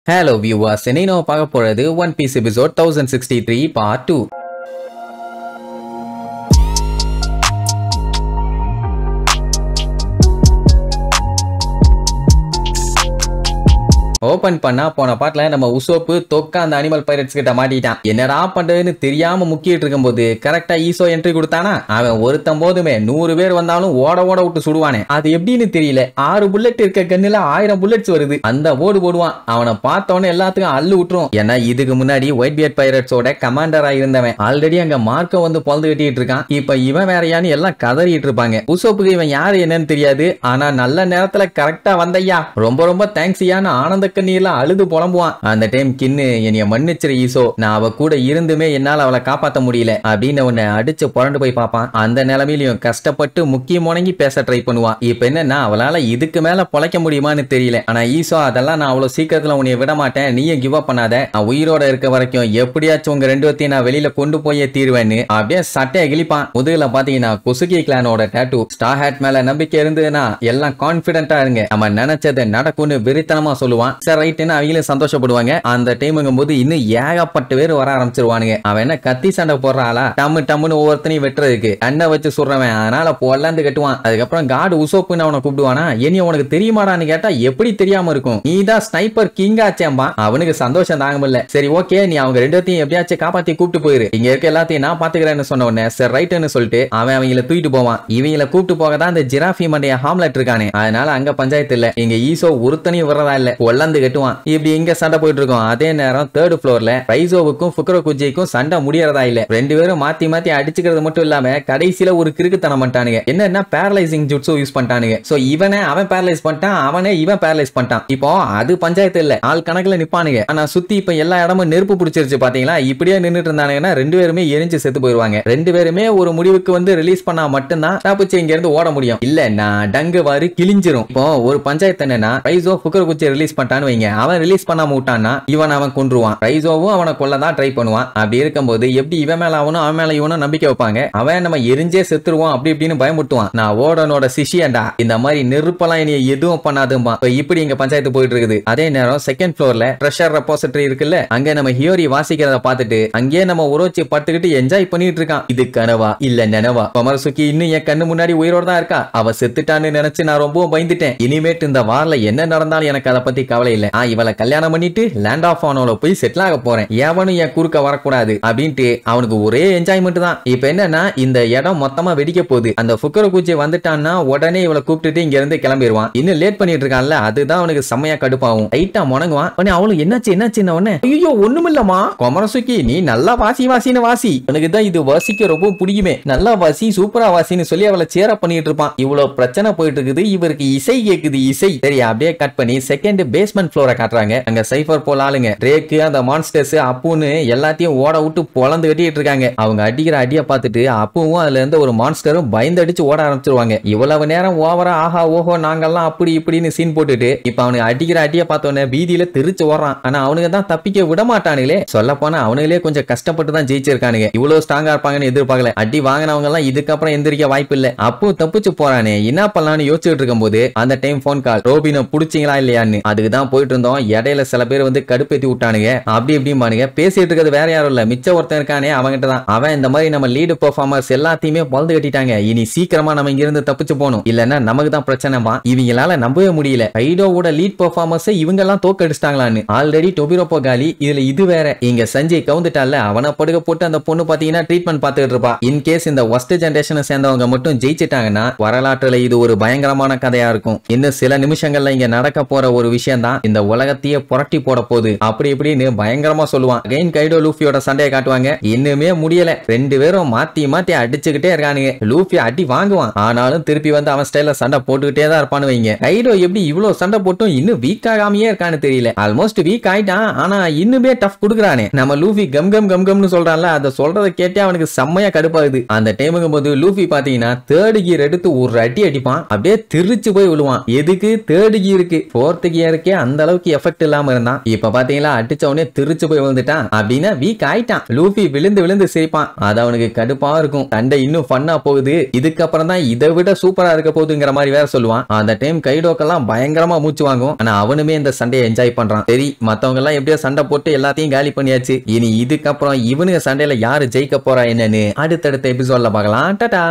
Hello viewers, இன்னைக்கு நம்ம பார்க்க போறது One Piece episode 1063 part 2. Open பண்ணா போன பாட்டுல நம்ம உசோப்பு தொக்க அந்த அனிமல் பைரட்ஸ் கிட்ட மாட்டிட்டான். என்னடா பண்றதுன்னு தெரியாம முக்கிட்டு இருக்கும்போது கரெக்டா ஈசோ என்ட்ரி கொடுத்தானா. அவன் ஒருத்தம் போதுமே 100 பேர் வந்தாலும் ஓட விட்டு சுடுவானே. அது எப்படின்னு தெரியல. 6 புல்லட் இருக்க கண்ணுல 1000 புல்லட்ஸ் வருது. அந்த ஓடு போடுவான். அவனை பார்த்தவொடனே எல்லாத்துக்கும் அள்ளு விட்டுரும். ஏன்னா இதுக்கு முன்னாடி ஒயிட் பியர்ட் பைரட்ஸோட கமாண்டரா இருந்தவன் ஆல்ரெடி அங்க மார்க்க வந்து பொழுது கட்டிட்டு இருக்கான். இப்ப இவன் வேறையான்னு எல்லாம் கதறிட்டு இருப்பாங்க. உசோப்புக்கு இவன் யாரு என்னன்னு தெரியாது. ஆனா நல்ல நேரத்துல கரெக்டா வந்தையா, ரொம்ப ரொம்ப தேங்க்ஸ் ஐயான்னு ஆனந்த கண்ணீர்ல அழுது புலம்புவான். அந்த டைம் கின்னு என்னைய மன்னிச்சிரு ஈசோ, நான் அவ கூட இருந்துமே என்னால அவளை காப்பாத்த முடியல அப்படின்னு உன்னை அடிச்சு புரண்டு போய் பார்ப்பான். அந்த நிலைமையிலையும் கஷ்டப்பட்டு முக்கிய முடங்கி பேச ட்ரை பண்ணுவான். இப்ப என்னன்னா அவளால இதுக்கு மேல பொழைக்க முடியுமான்னு தெரியல. ஆனா ஈசோ அதெல்லாம் நான் அவ்வளவு சீக்கிரத்துல உன்னைய விட மாட்டேன், நீயும் கிவ் அப் பண்ணாத, நான் உயிரோட இருக்க வரைக்கும் எப்படியாச்சும் உங்க 2 பேத்தையும் நான் வெளியில கொண்டு போயே தீர்வேன்னு அப்படியே சட்டையை கிழிப்பான். முதுகுல பாத்தீங்கன்னா குசுகி கிளானோட டாட்டூ. ஸ்டார் ஹேட் மேல நம்பிக்கை இருந்ததுன்னா எல்லாம் கான்பிடென்டா இருங்க, நம்ம நினைச்சதை நடக்கும்னு வெறித்தனமா சொல்லுவான். ரைட்னு அவங்களும் சந்தோஷப்படுவாங்க. அந்த டைமுங்கும் போது இன்னும் ஏகப்பட்ட பேர் வர ஆரம்பிச்சிருவானுங்க. அவன் என்ன கத்தி சண்டை போடுறாளா, டம்முன்னு ஒவ்வொருத்தனையும் வெட்டுறதுக்கு கண்ணை வச்சு சொல்றவன், அதனால பொல்லாந்து கட்டுவான். அதுக்கப்புறம் காடு உசோப்புன்னு அவனை கூப்பிடுவானா. இனி உனக்கு தெரியுமாடான்னு கேட்டா எப்படி தெரியாம இருக்கும், நீ தான் ஸ்னைப்பர் கிங் ஆச்சேம்பா. அவனுக்கு சந்தோஷம் தாங்க முடியல. சரி ஓகே, நீ அவங்க 2 பேத்தையும் எப்படியாச்சும் காப்பாத்தி கூப்பிட்டு போயிரு, இங்க இருக்க எல்லாத்தையும் நான் பாத்துக்கிறேன்னு சொன்ன உடனே சரி ரைட்னு சொல்லிட்டு அவன் அவங்களை தூக்கிட்டு போவான். இவங்களை கூப்பிட்டு போக தான் இந்த ஜிராஃபி மண்டைய ஹாம்லெட் இருக்கானே. அதனால அங்க பஞ்சாயத்து இல்ல, இங்க ஈசோ ஒருத்தனையும் விடுறதா இல்ல, பொல்லாந்து கட்டுவான். இப்படி இங்க சண்டை போயிட்டு இருக்கோம். அதே நேரம் 3rd ஃப்ளோர்ல ரைசோவுக்கும் ஃபுக்ரோகுஜிக்கும் சண்டை முடியறதா இல்ல. 2 பேரும் மாத்தி மாத்தி அடிச்சுக்கிறது மட்டும் இல்லாம கடைசியில ஒரு கிறுக்குத்தனம் பண்ணிட்டானுங்க. என்னன்னா பேரலைசிங் ஜுட்ஸு யூஸ் பண்ணிட்டானுங்க. சோ இவனை அவன் பேரலைஸ் பண்ணிட்டான், அவனே இவன் பேரலைஸ் பண்ணிட்டான். இப்போ அது பஞ்சாயத்து இல்ல, ஆள் கணக்குல நிப்பானுங்க. ஆனா சுத்தி இப்ப எல்லா இடமும் நெருப்பு பிடிச்சிருச்சு பாத்தீங்களா. இப்படியே நின்னுட்டு இருந்தானுங்கன்னா 2 பேருமே எரிஞ்சு செத்து போயிருவாங்க. 2 பேருமே ஒரு முடிவுக்கு வந்து ரிலீஸ் பண்ணா மட்டும்தான் தப்பிச்சு இங்க இருந்து ஓட முடியும். இல்ல நான் டங்கு வாரி கிழிஞ்சிரும். இப்போ ஒரு பஞ்சாயத்து என்னன்னா ரைசோ ஃபுக்ரோகுஜி ரிலீஸ் பண்ணிட்டான்னு வைங்க, அவன் ரிலீஸ் பண்ணாம விட்டான்னா இவன் அவன் கொன்றுவான். ரைசோவும் அவனை கொல்லதான் ட்ரை பண்ணுவான். அப்படி இருக்கும்போது எப்படி இவன் மேல அவனும் அவன் மேல இவனும் நம்பிக்கை வைப்பாங்க. அவன் நம்ம எரிஞ்சே செத்துருவான் அப்படி இப்படின்னு பயமுட்டுவான். நான் ஓடனோட சிஷியண்டா, இந்த மாதிரி நெருப்பெல்லாம் இனி எதுவும் பண்ணாதும்பா. இப்படி இங்க பஞ்சாயத்து போயிட்டு இருக்குது. அதே நேரம் 2nd ஃப்ளோர்ல ட்ரெஷர் ரெபாசிட்டரி இருக்குல்ல, அங்க நம்ம ஹியோரி வாசிக்கிறத பார்த்துட்டு அங்கேயே நம்ம உரோச்சி படுத்துக்கிட்டு என்ஜாய் பண்ணிட்டு இருக்கான். இது கனவா இல்ல நனவா, கொமரசுக்கி இன்னும் என் கண்ணு முன்னாடி உயிரோட தான் இருக்கா, அவ செத்துட்டான்னு நினைச்சு நான் ரொம்பவும் பயந்துட்டேன். இனிமேட்டு இந்த வார்ல என்ன நடந்தாலும் எனக்கு அதை பத்தி கவலை இல்ல. இவளை கல்யாணம் பண்ணிட்டு லேண்ட் ஆஃப் ஆனோல போய் செட்டில் ஆக போறேன், எவனும் என் குறுக்க வரக்கூடாது அப்படின்ட்டு அவனுக்கு ஒரே என்ஜாய்மெண்ட் தான். இப்ப என்னன்னா இந்த இடம் மொத்தமா வெடிக்க போகுது. அந்த ஃபுக்ரோகுஜி வந்துட்டான்னா உடனே இவளை கூப்பிட்டுட்டு இங்க இருந்து கிளம்பிடுவான். இன்னும் லேட் பண்ணிட்டு இருக்கான்ல, அதுதான் அவனுக்கு செம்மையா கடுப்பாகும். லைட்டா முணங்குவான். அவளும் என்னாச்சு உடனே ஐயோ ஒண்ணுமில்லமா கொமரசுக்கி, நீ நல்லா வாசின்னு வாசி, எனக்கு தான் இது வாசிக்க ரொம்ப பிடிக்குமே, நல்லா வாசி சூப்பரா வாசின்னு சொல்லி அவளை சேர பண்ணிட்டு இருப்பான். இவ்வளவு பிரச்சனை போயிட்டு இருக்குது, இவருக்கு இசை கேக்குது இசை. சரி அப்படியே கட் பண்ணி 2nd பேஸ்மெண்ட் ஃப்ளோரை காட்டுறாங்க. அங்க சைஃபர் போல ஆளுங்க ரேக்கு அந்த மான்ஸ்டர்ஸ் அப்புன்னு எல்லாத்தையும் ஓட விட்டு பொளந்து கட்டிட்டு இருக்காங்க. அவங்க அடிக்கிற அடிய பார்த்துட்டு அப்புவும் அதுல இருந்து ஒரு மான்ஸ்டரும் பயந்து அடிச்சு ஓட ஆரம்பிச்சிருவாங்க. இவ்வளவு நேரம் ஓவரா ஆஹா ஓஹோ நாங்கெல்லாம் அப்படி இப்படின்னு சீன் போட்டுட்டு இப்ப அவனுக்கு அடிக்கிற அடிய பார்த்தோன்னே பீதியில திருச்சு ஓடுறான். ஆனா அவனுக்கு தான் தப்பிக்க விட மாட்டானுங்களே. சொல்ல போனா அவனுங்களே கொஞ்சம் கஷ்டப்பட்டு தான் ஜெயிச்சிருக்கானுங்க. இவ்வளவு ஸ்ட்ராங்கா இருப்பாங்கன்னு எதிர்பார்க்கல. அடி வாங்கினவங்க எல்லாம் இதுக்கப்புறம் எந்திரிக்க வாய்ப்பு இல்ல. அப்போ தப்பிச்சு போறானே, என்ன பண்ணலாம்னு யோசிச்சுட்டு இருக்கும் போது அந்த டைம் போன் கால், ரோபினை புடிச்சிங்களா இல்லையான்னு. அதுக்குதான் போயிட்டு இருந்தோம். இடையில சில பேர் வந்து கடுப்பேத்தி விட்டானுங்க. அப்படி இப்படிமானுங்க. பேசிட்டு இருக்கிறது வேற யாரும் இல்ல, மிச்ச ஒருத்தன் இருக்கானே அவங்கிட்ட தான். அவன் இந்த மாதிரி நம்ம லீடு பெர்ஃபார்மர்ஸ் எல்லாத்தையுமே பொழுது கட்டிட்டாங்க, இனி சீக்கிரமா நம்ம இங்க இருந்து தப்பிச்சு போகணும், இல்லன்னா நமக்கு தான் பிரச்சனைமா. இவங்களால நம்பவே முடியல, கைடோவோட லீட் பெர்ஃபார்மர்ஸ் இவங்க எல்லாம் தோக்கடிச்சிட்டாங்களான்னு. ஆல்ரெடி டொபிரோப்போ காலி, இதுல இது வேற. இங்க சஞ்சய் கவுந்துட்டால, அவனை படுக்க போட்டு அந்த பொண்ணு பாத்தீங்கன்னா ட்ரீட்மெண்ட் பார்த்துட்டு இருப்பா. இன்கேஸ் இந்த ஒஸ்ட் ஜெனரேஷனை சேர்ந்தவங்க மட்டும் ஜெயிச்சிட்டாங்கன்னா வரலாற்றுல இது ஒரு பயங்கரமான கதையா இருக்கும். இன்னும் சில நிமிஷங்கள்ல இங்க நடக்க போற ஒரு விஷயம் தான் இந்த உலகத்தையே புரட்டி போட போகுது அப்படி இப்படின்னு பயங்கரமா சொல்லுவான். அகைன் கைடோ லூஃபியோட சண்டையை காட்டுவாங்க. இன்னுமே முடியல, 2 பேரும் மாத்தி மாத்தி அடிச்சுக்கிட்டே இருக்கானுங்க. லூஃபி அடி வாங்குவான், ஆனாலும் திருப்பி வந்து அவன் ஸ்டைல சண்டை போட்டுக்கிட்டே தான் இருப்பான்னு வைங்க. கைடோ எப்படி இவ்வளவு சண்டை போட்டும் இன்னும் வீக் ஆகாமையே இருக்கான்னு தெரியல. ஆல்மோஸ்ட் வீக் ஆயிட்டான், ஆனா இன்னுமே டஃப் குடுக்குறானே. நம்ம லூஃபி கம்னு சொல்றான்ல, அதை சொல்றதை கேட்டே அவனுக்கு செம்மையா கடுப்பாகுது. அந்த டைமுங்கும் போது லூஃபி பாத்தீங்கன்னா 3rd கியர் எடுத்து ஒரு அடி அடிப்பான், அப்படியே திருச்சு போய் விழுவான். எதுக்கு 3rd கியருக்கு 4th கியருக்கே அந்த அளவுக்கு எஃபெக்ட் இல்லாம இருந்தான். இப்ப பாத்தீங்களா அடிச்ச உடனே திருச்சு போய் விழுந்துட்டான் அப்படின்னா வீக் ஆயிட்டான். லூஃபி விழுந்து விழுந்து சிரிப்பான். அது அவனுக்கு கடுப்பா இருக்கும். சண்டை இன்னும் ஃபன்னா போகுது, இதுக்கப்புறம் தான் இதை விட சூப்பரா இருக்க போகுதுங்கிற மாதிரி வேற சொல்லுவான். அந்த டைம் கைடோக்கெல்லாம் பயங்கரமா மூச்சு வாங்கும். ஆனா அவனுமே இந்த சண்டையை என்ஜாய் பண்றான். சரி மத்தவங்க எல்லாம் எப்படியோ சண்டை போட்டு எல்லாத்தையும் காலி பண்ணியாச்சு. இனி இதுக்கப்புறம் இவனுங்க சண்டையில யாரு ஜெயிக்க போறா என்னன்னு அடுத்தடுத்த எபிசோட்ல பார்க்கலாம். டாடா.